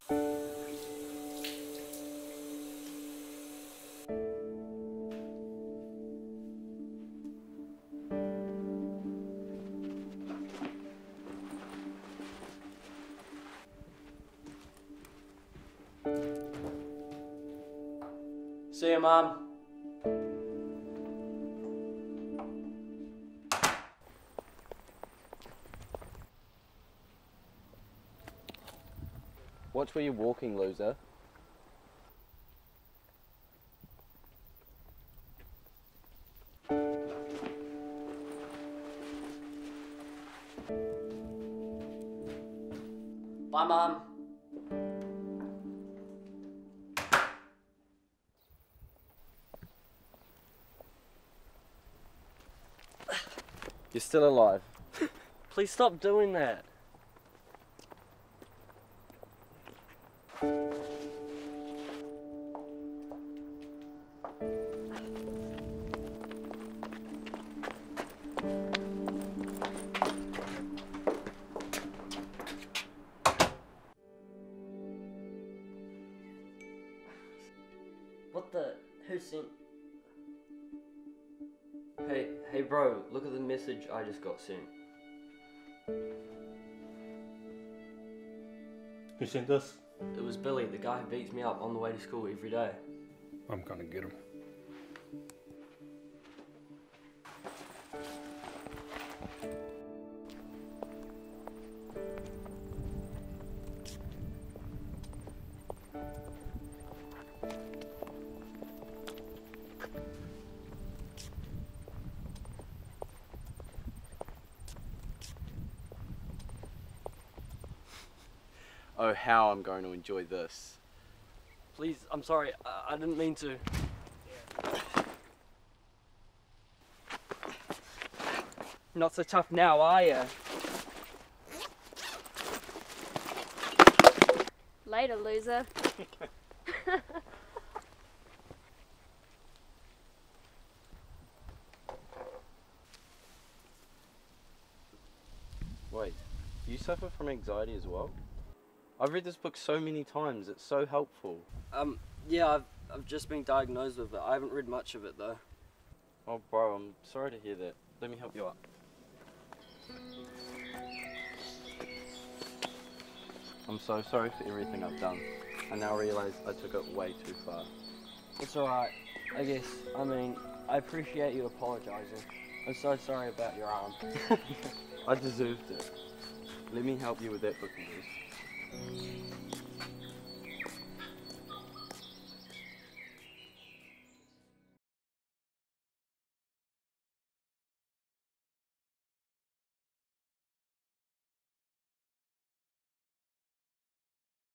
See you, Mom. Watch where you're walking, loser. Bye, Mom. You're still alive. Please stop doing that. What the? Who sent? Hey bro, look at the message I just got sent. Who sent this? It was Billy, the guy who beats me up on the way to school every day. I'm gonna get him. Oh, how I'm going to enjoy this. Please, I'm sorry, I didn't mean to. Not so tough now, are you? Later, loser. Wait, you suffer from anxiety as well? I've read this book so many times, it's so helpful. Yeah, I've just been diagnosed with it. I haven't read much of it though. Oh bro, I'm sorry to hear that. Let me help you out. I'm so sorry for everything I've done. I now realise I took it way too far. It's alright, I guess. I mean, I appreciate you apologising. I'm so sorry about your arm. I deserved it. Let me help you with that book, please.